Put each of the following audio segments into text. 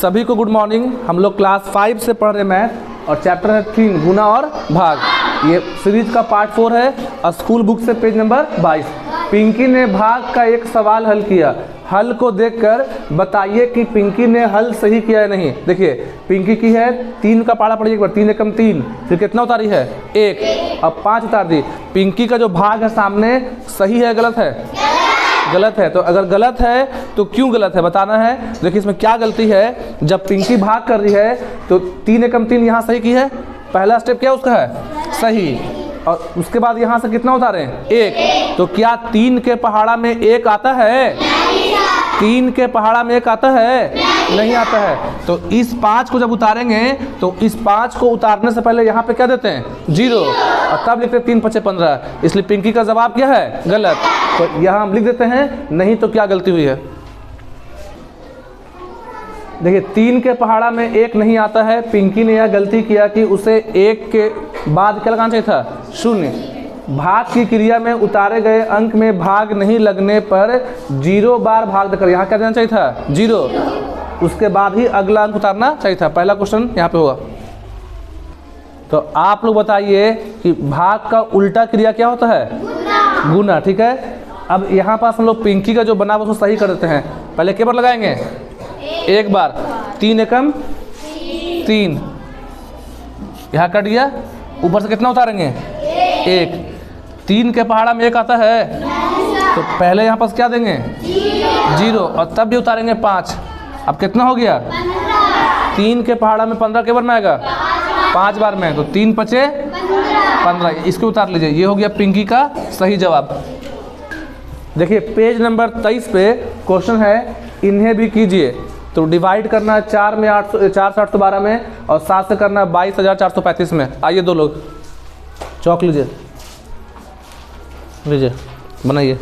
सभी को good morning. हम लोग क्लास 5 से पढ़ रहे मैथ और चैप्टर है 3 गुना और भाग। ये सीरीज का पार्ट 4 है। स्कूल बुक से पेज नंबर 22। पिंकी ने भाग का एक सवाल हल किया। हल को देखकर बताइए कि पिंकी ने हल सही किया है नहीं। देखिए पिंकी की है 3 का पहाड़ा पड़िए एक बार, 3 एकम 3, फिर कितना उतारी है 1, अब 5 उतार दी। पिंकी का जो भाग है सामने सही है गलत है? गलत है। तो अगर गलत है तो क्यों गलत है बताना है। देखिए इसमें क्या गलती है। जब पिंकी भाग कर रही है तो 3 एकम 3 यहाँ सही की है, पहला स्टेप क्या उसका है सही, और उसके बाद यहाँ से कितना उतारे 1। तो क्या 3 के पहाड़ा में 1 आता है? 3 के पहाड़ा में 1 आता है? नहीं आता है। तो इस 5 को जब उतारेंगे तो इस 5 को उतारने से पहले यहाँ पे क्या देते हैं 0, और तब लिखते हैं 3 5 15। इसलिए पिंकी का जवाब क्या है गलत। तो यहाँ हम लिख देते हैं नहीं। तो क्या गलती हुई है देखिए 3 के पहाड़ा में 1 नहीं आता है। पिंकी ने यह गलती किया कि उसे 1 के बाद क्या लगाना चाहिए था 0। भाग की क्रिया में उतारे गए अंक में भाग नहीं लगने पर 0 बार भाग देकर यहाँ क्या देना चाहिए था 0, उसके बाद ही अगला अंक उतारना चाहिए था। पहला क्वेश्चन यहाँ पे होगा। तो आप लोग बताइए कि भाग का उल्टा क्रिया क्या होता है गुना। ठीक है। अब यहाँ पास हम लोग पिंकी का जो बना उसको सही कर देते हैं। पहले क्या बार लगाएंगे 1 बार, 3 एकम 3, यहाँ कट गया, ऊपर से कितना उतारेंगे 1। 3 के पहाड़ा में 1 आता है तो पहले यहाँ पास क्या देंगे 0, और तब भी उतारेंगे 5। अब कितना हो गया 3 के पहाड़ा में 15 के बार में आएगा 5 बार में, तो 3 5 15, इसको उतार लीजिए। ये हो गया पिंकी का सही जवाब। देखिए पेज नंबर 23 पे क्वेश्चन है इन्हें भी कीजिए। तो डिवाइड करना है 4 में 4 से 812 में, और 7 से करना है 22,435 में। आइए दो लोग चौक लीजिए बनाइए।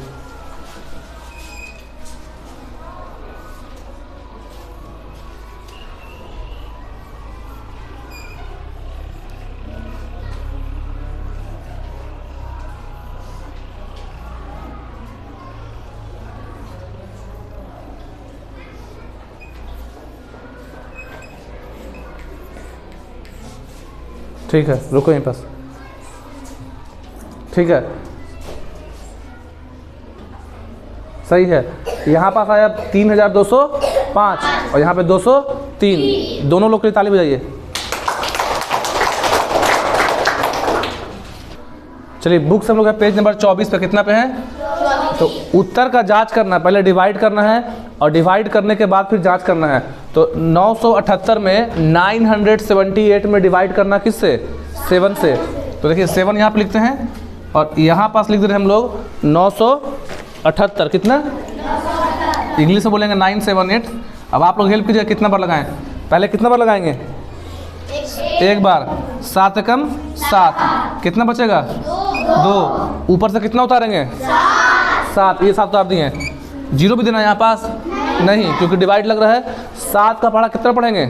ठीक है रुको यहीं पास। ठीक है सही है। यहाँ पास आया 3,205 और यहाँ पे 203। दोनों लोग के लिए ताली बजाइए। चलिए बुक से हम लोग पेज नंबर 24 पे कितना पे हैं। तो उत्तर का जांच करना, पहले डिवाइड करना है और डिवाइड करने के बाद फिर जांच करना है। तो 978 में 978 में डिवाइड करना किससे 7 से। तो देखिए 7 यहाँ पे लिखते हैं और यहाँ पास लिख दे रहे हैं हम लोग 978 कितना इंग्लिश में बोलेंगे 978। अब आप लोग हेल्प कीजिए कितना बार लगाएं। पहले कितना बार लगाएंगे 1 बार, 7 एकम 7, कितना बचेगा 2, ऊपर से कितना उतारेंगे 7, ये 7 उतार दिए। 0 भी देना यहाँ पास नहीं क्योंकि डिवाइड लग रहा है। 7 का पहाड़ा कितना पढ़ेंगे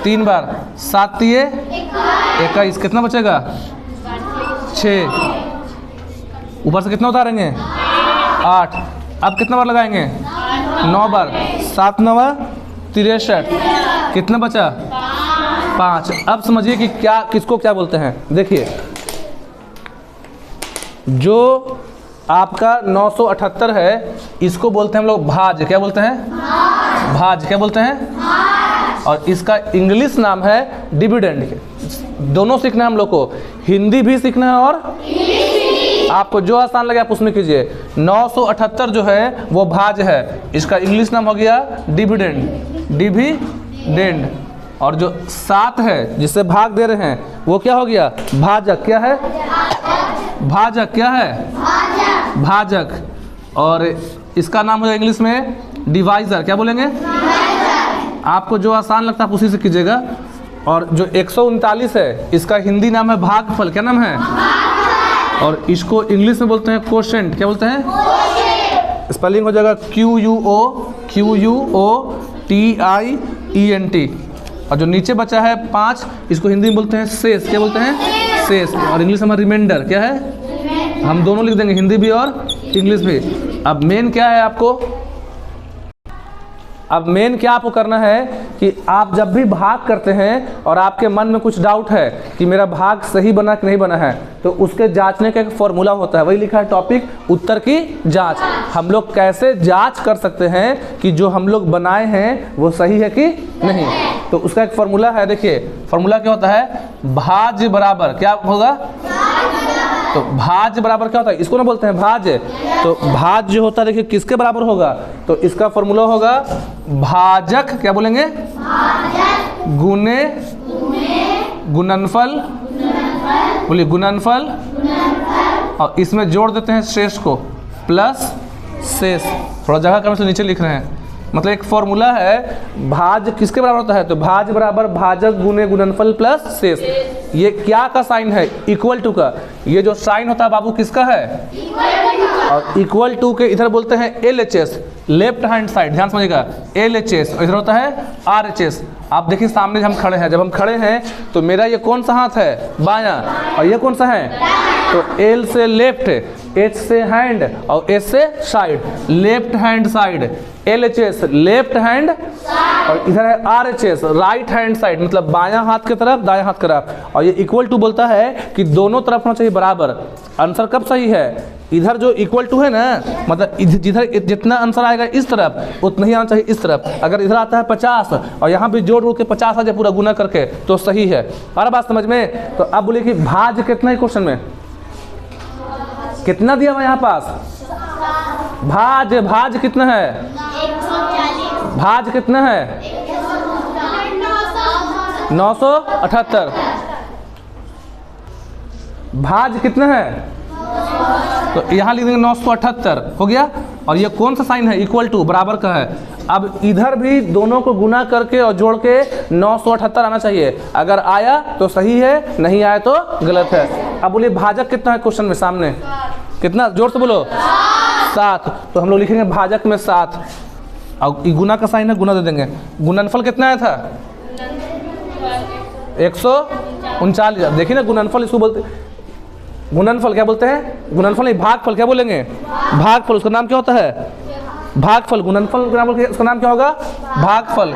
3 बार, 7 दिए 21, कितना बचेगा 6, ऊपर से कितना उतारेंगे 8। अब कितना बार लगाएंगे 9 बार, 7 9 63, कितना बचा 5। अब समझिए कि क्या किसको क्या बोलते हैं। देखिए जो आपका 978 है इसको बोलते हैं हम लोग भाज्य। क्या बोलते हैं भाज्य। क्या बोलते हैं, और इसका इंग्लिश नाम है डिविडेंड। दोनों सीखना है हम लोग को, हिंदी भी सीखना है और आपको जो आसान लगे आप उसमें कीजिए। 978 जो है वो भाज्य है, इसका इंग्लिश नाम हो गया डिविडेंड, डिविडेंड। और जो 7 है जिससे भाग दे रहे हैं वो क्या हो गया भाजक। क्या है भाजक। क्या है भाजक। और इसका नाम हो इंग्लिश में डिवाइजर। क्या बोलेंगे आपको जो आसान लगता है आप उसी से कीजिएगा। और जो 139 है इसका हिंदी नाम है भागफल। क्या नाम है, और इसको इंग्लिश में बोलते हैं कोशेंट। क्या बोलते हैं, स्पेलिंग हो जाएगा QUOTIENT। और जो नीचे बचा है 5 इसको हिंदी में बोलते हैं शेष। क्या बोलते हैं शेष, और इंग्लिश में रिमाइंडर। क्या है, हम दोनों लिख देंगे हिंदी भी और इंग्लिश भी। अब मेन क्या है आपको अब मेन क्या आपको करना है कि आप जब भी भाग करते हैं और आपके मन में कुछ डाउट है कि मेरा भाग सही बना कि नहीं बना है, तो उसके जांचने का एक फॉर्मूला होता है, वही लिखा है टॉपिक उत्तर की जांच। हम लोग कैसे जांच कर सकते हैं कि जो हम लोग बनाए हैं वो सही है कि नहीं, तो उसका एक फॉर्मूला है। देखिए फॉर्मूला क्या होता है, भाज्य बराबर क्या होगा, तो भाज्य बराबर क्या होता है, इसको ना बोलते हैं भाज्य, तो भाज्य जो होता है देखिए किसके बराबर होगा, तो इसका फॉर्मूला होगा भाजक, क्या बोलेंगे, गुने गुणनफल, बोलिए गुणनफल, और इसमें जोड़ देते हैं शेष को प्लस शेष, थोड़ा जगह कम से नीचे लिख रहे हैं, मतलब एक फॉर्मूला है भाज्य किसके बराबर होता है, तो भाज्य बराबर भाजक गुने गुणनफल प्लस शेष। ये क्या का साइन है, इक्वल टू का, ये जो साइन होता है बाबू किसका है, और इक्वल टू के इधर बोलते हैं LHS, लेफ्ट हैंड साइड, ध्यान समझिएगा LHS, और इधर होता है RHS। आप देखिए सामने हम खड़े हैं, जब हम खड़े हैं तो मेरा ये कौन सा हाथ है, बायां, और ये कौन सा है, तो L से लेफ्ट, H से हैंड और S से side, left hand side LHS left hand, और इधर है RHS राइट हैंड साइड, मतलब बायां हाथ की तरफ दायां हाथ की तरफ, और ये इक्वल टू बोलता है कि दोनों तरफ होना चाहिए बराबर। आंसर कब सही है, इधर जो इक्वल टू है ना, मतलब जिधर जितना आंसर आएगा इस तरफ उतना ही आना चाहिए इस तरफ। अगर इधर आता है 50 और यहाँ भी जोड़ के 50 आ जाए पूरा गुना करके, तो सही है। और बात समझ में, तो अब बोलिए कि भाज्य कितना है, क्वेश्चन में कितना दिया हुआ यहाँ पास, भाज्य, भाज्य कितना है, भाज्य कितना है 978, भाज्य कितना है, तो यहाँ लिख देंगे 978 हो गया। और ये कौन सा साइन है, इक्वल टू, बराबर का है। अब इधर भी दोनों को गुना करके और जोड़ के 978 आना चाहिए, अगर आया तो सही है, नहीं आया तो गलत है। अब बोलिए भाजक कितना है, क्वेश्चन में सामने कितना, जोर से बोलो 7, तो हम लोग लिखेंगे भाजक में 7, और गुना का साइन है, गुना दे देंगे। गुणनफल कितना आया था 139, देखिए ना गुणनफल इसको बोलते, गुणनफल क्या बोलते हैं, गुणनफल नहीं भागफल, क्या बोलेंगे भागफल, उसका नाम क्या होता है भागफल, गुणनफल उसका नाम क्या होगा भागफल,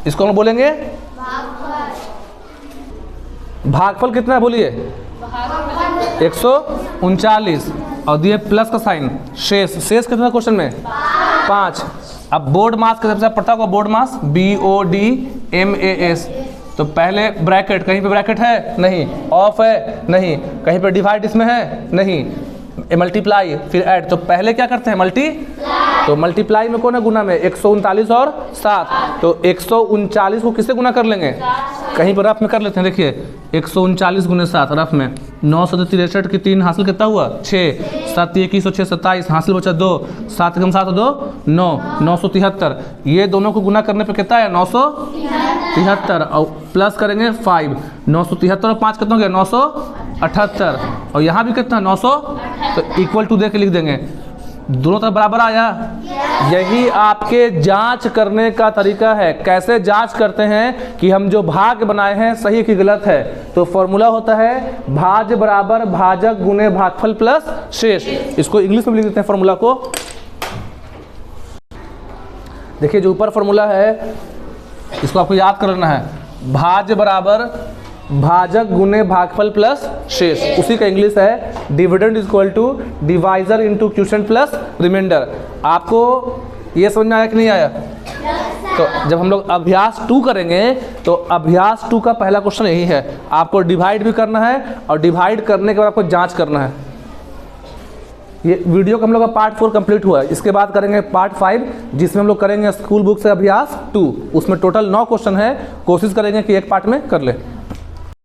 इसको हम बोलेंगे भागफल कितना है बोलिए 139, और दिए प्लस का साइन, शेष, शेष कितना क्वेश्चन में 5। अब बोर्ड मास का सबसे पता होगा, बोर्ड मास BODMAS, तो पहले ब्रैकेट, कहीं पे ब्रैकेट है नहीं, ऑफ है नहीं, कहीं पे डिवाइड इसमें है नहीं, मल्टीप्लाई फिर ऐड, तो पहले क्या करते हैं मल्टी, तो मल्टीप्लाई में कौन है गुना में 139 और 7, तो 139 को किससे गुना कर लेंगे, कहीं पर रफ में कर लेते हैं। देखिए 139 गुने 7 रफ में 963 की 3 हासिल कितना हुआ 6, 7 21 6 27 हासिल बचा 2, 7 कम 7 2 9, 973, ये दोनों को गुना करने पे कितना है 973, और प्लस करेंगे 5, 973 और 5 कितना हो गया 978, और यहाँ भी कितना 900, तो इक्वल टू दे के लिख देंगे, दोनों तरफ बराबर आया। यही आपके जांच करने का तरीका है। कैसे जांच करते हैं कि हम जो भाग बनाए हैं सही कि गलत है, तो फॉर्मूला होता है भाज्य बराबर भाजक गुने भागफल प्लस शेष। इसको इंग्लिश में लिख देते हैं फॉर्मूला को। देखिए जो ऊपर फॉर्मूला है इसको आपको याद करना है, भाज्य बराबर भाजक गुने भागफल प्लस शेष, उसी का इंग्लिश है dividend is equal to divisor into quotient plus remainder. आपको ये समझ में आया कि नहीं आया? तो जब हम लोग अभ्यास 2 करेंगे तो अभ्यास 2 का पहला क्वेश्चन यही है, आपको डिवाइड भी करना है और डिवाइड करने के बाद आपको जांच करना है। ये वीडियो का हम लोग का पार्ट 4 कंप्लीट हुआ है, इसके बाद करेंगे पार्ट 5 जिसमें हम लोग करेंगे स्कूल बुक से अभ्यास 2। उसमें टोटल 9 क्वेश्चन है, कोशिश करेंगे कि एक पार्ट में कर ले।